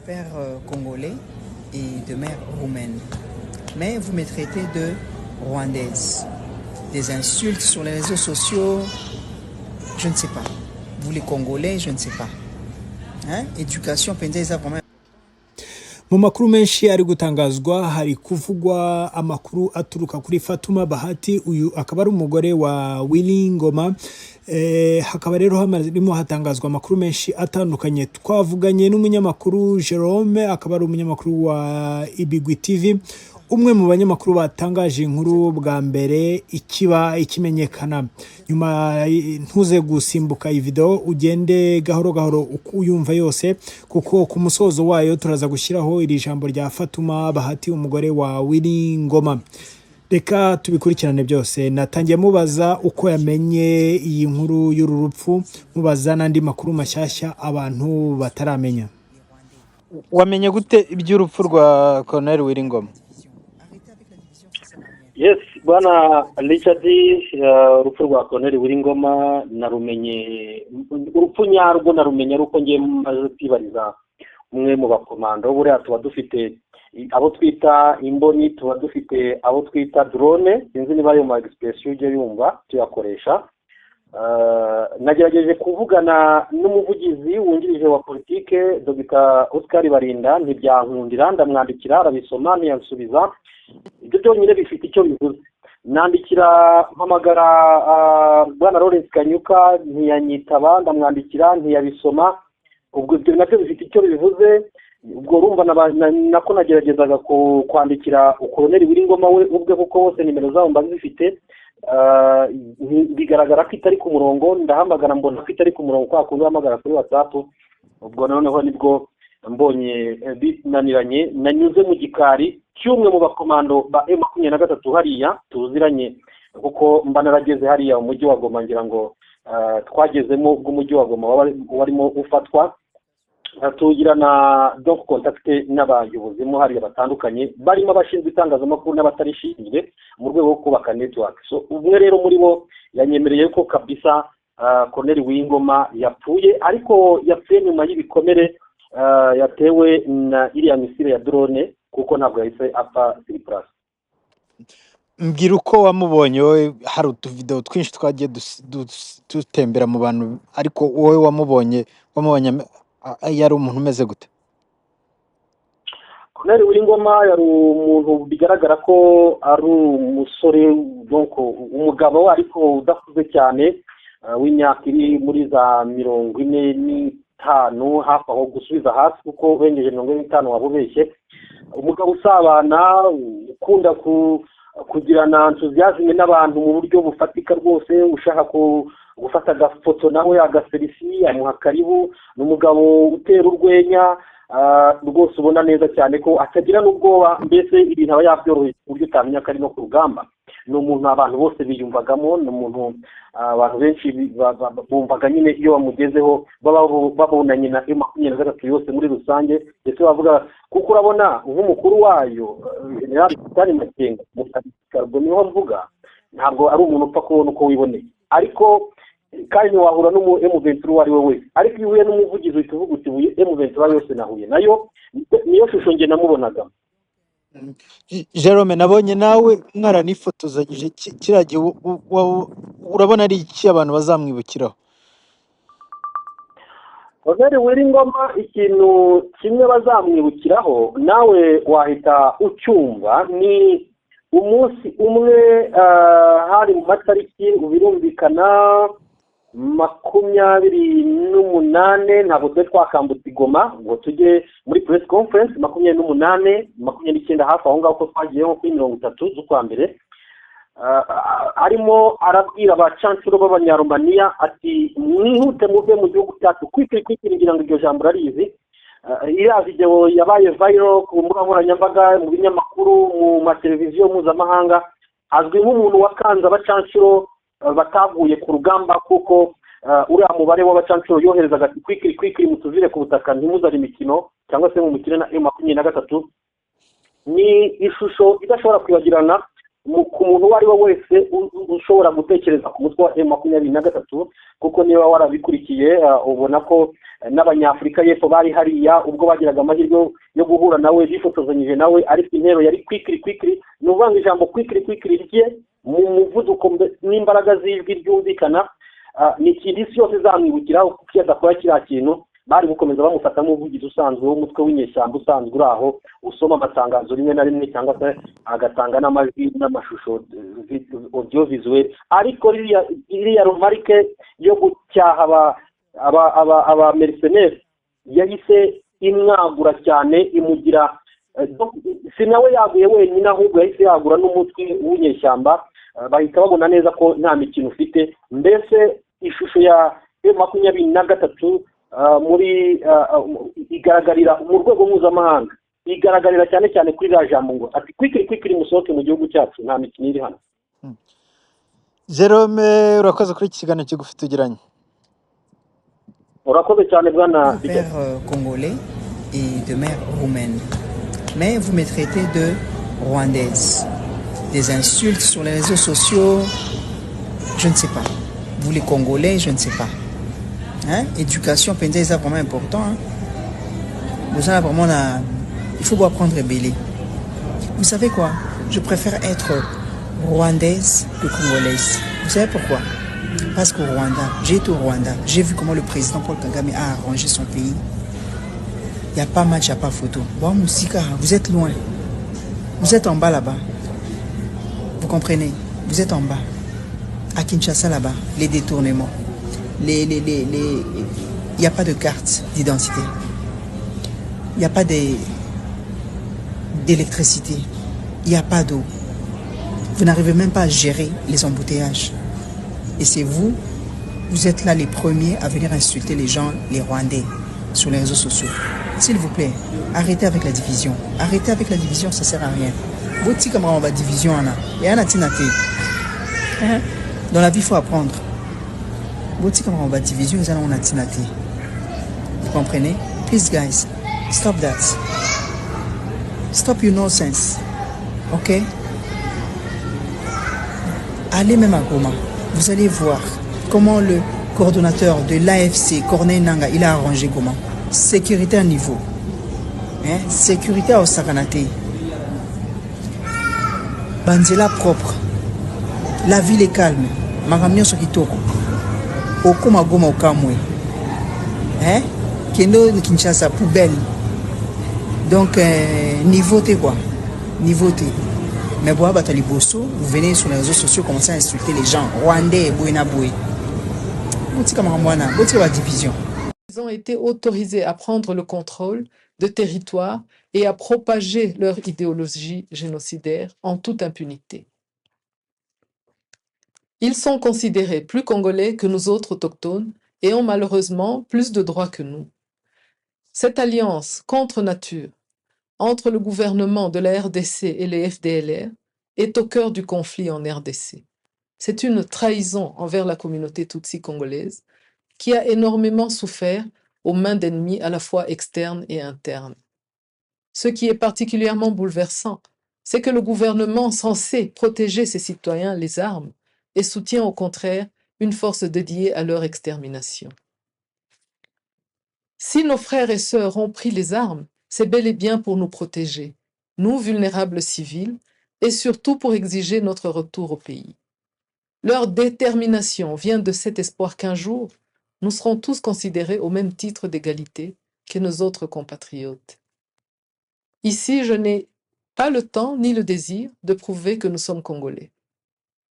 père congolais et de mère roumaine. Mais vous me traitez de rwandaise. Des insultes sur les réseaux sociaux, je ne sais pas. Vous les Congolais, je ne sais pas. Hein? Éducation, pendeza vraiment. Mu makuru menshi ari gutangazwa hari kuvugwa amakuru aturuka kuri Fatuma Bahati, uyu akaba ari umugore wa Willy Ngoma. Hakaba rero harimo hatangazwa amakuru menshi atandukanye. Twavuganye n'umunyamakuru Jerome, akaba ari umunyamakuru wa Ibigwi TV, umwe mu banyamakuru batangaje inkuru bwa mbere ikiba ikimenyekana. Nyuma ntuze gusimbuka iyi video, ugende gahoro gahoro uyumva yose, kuko ku musozo wayo turaza gushyiraho iri jambo rya Fatuma Bahati, umugore wa Willy Ngoma. Reka tubikurikirane byose. Natangiye mubaza uko yamenye iyi nkuru y'uru rupfu, mubaza n'andi makuru mashyashya abantu bataramenya. Wamenye gute iby'urupfu rwa Colonel Willy Ngoma? Yes, bwana Richard, urupfu rwa Colonel Willy Ngoma narumenye, urupfu nyarwo narumenye ruko ngiye maze kwibariza umwe mu bakomando. Buriya tuba dufite abo twita imboni, tuba dufite abo twita drone, sinzi niba ayo ma expression ujye yumva tuyakoresha. Nagerageje kuvugana n'umuvugizi wungirije wa politike Dr. Oscar Barinda, ntibyankundira, ndamwandikira arabisoma ntiyansubiza. Ibyo byonyine bifite icyo bivuze. Nandikira mpamagara bwana Lawrence Kanyuka ntiyanyitaba, ndamwandikira ntiyabisoma. Ubwo ibyo nabyo bifite icyo bivuze. Ubwo urumva nako nageragezaga kwandikira Colonel Willy Ngoma we ubwe, kuko bose nimero zabo mba zifite. Bigaragara ko itari ku murongo, ndahamagara mbona ko itari ku murongo kwa kundi hamagara kuri WhatsApp. Ubwo noneho nibwo mbonye binaniranye, nanyuze mu gikari cy'umwe mu bakomando ba M23 hariya tuziranye, kuko mba narageze hariya mu mujyi wa Goma, ngira ngo twagezemo bw'umujyi wa Goma warimo ufatwa. Tugira na donc contact n'abayobozi mu hariya batandukanye, barimo abashinzwe itangazamakuru n'abatarishinzwe, mu rwego rwo kubaka network. So umwe rero muri bo yanyemereye ko kabisa Colonel Willy Ngoma yapfuye, ariko yapfuye nyuma y'ibikomere yatewe na iriya misile ya drone, kuko ntabwo yahise apfa Cyprus. Mbwira uko wamubonye wowe. Hari utuvideo twinshi twagiye dutembera mu bantu, ariko wowe wamubonye yari umuntu umeze gute? Colonel Willy Ngoma yari umuntu bigaragara ko ari umusore, donc umugabo ariko udakuze cyane, w'imyaka iri muri za 45 hafi aho gusubiza hasi, kuko wengeje 45 wabubeshye. Umugabo usabana, ukunda kugirana enthusiasme n'abantu mu buryo bufatika rwose, ushaka gufata agafoto nawe agaselfie amuha karibu. N'umugabo utera urwenya rwose, ubona neza cyane ko atagira n'ubwoba, mbese ibintu aba yabyoroheye ku buryo utamenya ko ari no ku rugamba. Ni umuntu abantu bose biyumvagamo, ni umuntu abantu benshi bumvaga nyine iyo bamugezeho babonanye na M23 yose muri rusange, ndetse bavuga kuko urabona nk'umukuru wayo General Sultan Makenga Mutarika, niho mvuga ntabwo ari umuntu upfa kubona uko wiboneye, ariko kandi wahura n'umu M23 ari we wese. Ariko iyo uhuye n'umuvugizi uhita uvuga uti M23 yose nahuye nayo, niyo shusho nge namubonaga. Jerome, nabonye nawe mwaranifotozanyije, kiragiye urabona ari iki abantu bazamwibukiraho? Colonel Willy Ngoma ikintu kimwe bazamwibukiraho, nawe wahita ucyumva, ni umunsi umwe hari mu matariki birumvikana 28, ntabwo twe twakambutse i Goma ngo tujye muri press conference. 28, 29 hafi aho ngaho ko twagiyeho kuri 30 z'ukwa mbere. Arimo arabwira abacancuro b'Abanyaromania ati mwihute muve mu gihugu cyacu kwikiringira ngo iryo jambo rarizi. Iriya video yabaye viral ku mbuga nkoranyambaga, mu binyamakuru, mu mateleviziyo mpuzamahanga. Azwi nk'umuntu wakanze abacancuro bataguye ku rugamba, kuko uriya mubare w'abacancuro yoherezaga kwikiri mutuzire ku butaka, ntimuzare imikino cyangwa se mu mukino na M23. Ni ishusho idashobora kwibagirana ku muntu uwo ari we wese ushobora gutekereza ku mutwe wa M23 kuko niba warabikurikiye ubona ko n'abanyafurika y'epfo bari hariya ubwo bagiraga amahirwe yo guhura nawe bifotozanyije nawe ariko intero yari kwikiri ni uvanga ijambo kwikiri rye mu muvuduko n'imbaraga z'ijwi ryumvikana ni ikintu isi yose izamwibukiraho kuko iyo adakora kiriya kintu bari gukomeza bamufata nk'umuvugizi usanzwe w'umutwe w'inyeshyamba usanzwe uri aho usoma amatangazo rimwe na rimwe cyangwa se agatanga n'amajwi n'amashusho audio visuel ariko iriya rumarike yo gucyaha aba mercenaires yahise imwagura cyane imugira si nawe yaguye wenyine ahubwo yahise yagura n'umutwe w'inyeshyamba bahita babona neza ko nta mikino ufite mbese ishusho ya M23 muri igaragarira mu rwego mpuzamahanga igaragarira cyane cyane kuri la jambo ngo ati kwikiri musohoke mu gihugu cyacu nta mikino iri hano. Jerome urakoze kuri iki kiganiro kigufi tugiranye. Urakoze cyane bwana père congolais et de mère roumaine, mais vous me traitez de rwandaise, des insultes sur les réseaux sociaux, je ne sais pas. Vous les Congolais, je ne sais pas. Hein? Éducation, c'est vraiment important. Hein? Vous avez vraiment il faut apprendre à bêler. Vous savez quoi? Je préfère être rwandaise que congolaise. Vous savez pourquoi? Parce qu'au Rwanda, j'ai été au Rwanda, j'ai vu comment le président Paul Kagame a arrangé son pays. Il n'y a pas match, il n'y a pas photo. Bon, Moussika, vous êtes loin. Vous êtes en bas là-bas. Vous comprenez? Vous êtes en bas. À Kinshasa là-bas, les détournements. Il n'y a pas de carte d'identité. Il n'y a pas d'électricité. Il n'y a pas d'eau. Vous n'arrivez même pas à gérer les embouteillages. Et c'est vous êtes là les premiers à venir insulter les gens, les Rwandais, sur les réseaux sociaux. S'il vous plaît, arrêtez avec la division. Arrêtez avec la division, ça ne sert à rien. Votre petit camarade va division, il y a un atinate. Dans la vie, il faut apprendre. Votre camarade va division, il y a un atinate. Vous comprenez? Please, guys, stop that. Stop your nonsense. Ok? Allez même à Goma. Vous allez voir comment le coordonnateur de l'AFC, Corneille Nanga, il a arrangé Goma. Sécurité à niveau. Hein? Sécurité au Sakanate. Banzela propre. La ville est calme. Maramio Sokitoko. Okoma Goma Okamwe. Hein? Kendo de Kinshasa, poubelle. Donc, niveauté quoi? Niveauté. Mais bon, Batali Bosso, vous venez sur les réseaux sociaux, commencez à insulter les gens. Rwandais, Bouina Boué. Division. Ils ont été autorisés à prendre le contrôle de territoires et à propager leur idéologie génocidaire en toute impunité. Ils sont considérés plus congolais que nous autres autochtones et ont malheureusement plus de droits que nous. Cette alliance contre nature entre le gouvernement de la RDC et les FDLR est au cœur du conflit en RDC. C'est une trahison envers la communauté Tutsi congolaise qui a énormément souffert aux mains d'ennemis à la fois externes et internes. Ce qui est particulièrement bouleversant, c'est que le gouvernement censé protéger ses citoyens les arme et soutient au contraire une force dédiée à leur extermination. Si nos frères et sœurs ont pris les armes, c'est bel et bien pour nous protéger, nous vulnérables civils, et surtout pour exiger notre retour au pays. Leur détermination vient de cet espoir qu'un jour, nous serons tous considérés au même titre d'égalité que nos autres compatriotes. Ici, je n'ai pas le temps ni le désir de prouver que nous sommes Congolais.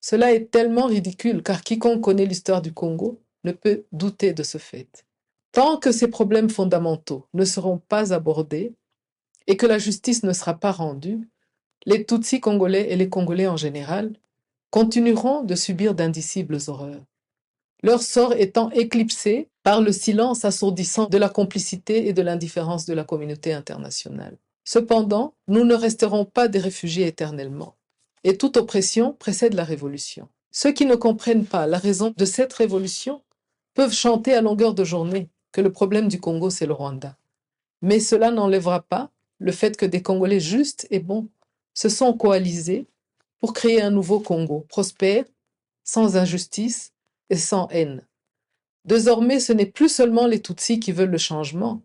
Cela est tellement ridicule car quiconque connaît l'histoire du Congo ne peut douter de ce fait. Tant que ces problèmes fondamentaux ne seront pas abordés et que la justice ne sera pas rendue, les Tutsis congolais et les Congolais en général continueront de subir d'indicibles horreurs, leur sort étant éclipsé par le silence assourdissant de la complicité et de l'indifférence de la communauté internationale. Cependant, nous ne resterons pas des réfugiés éternellement, et toute oppression précède la révolution. Ceux qui ne comprennent pas la raison de cette révolution peuvent chanter à longueur de journée que le problème du Congo, c'est le Rwanda. Mais cela n'enlèvera pas le fait que des Congolais justes et bons se sont coalisés pour créer un nouveau Congo, prospère, sans injustice et sans haine. Désormais, ce n'est plus seulement les Tutsis qui veulent le changement,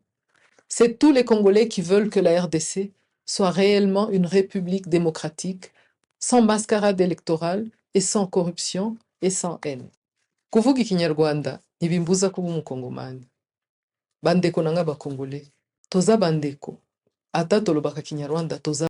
c'est tous les Congolais qui veulent que la RDC soit réellement une république démocratique, sans mascarade électorale et sans corruption et sans haine. Kuvuga ikinyarwanda ntibimbuza kuba umukongomani. Bandeko nanga bakongole, toza bandeko. Ata tolobaka kinyarwanda toza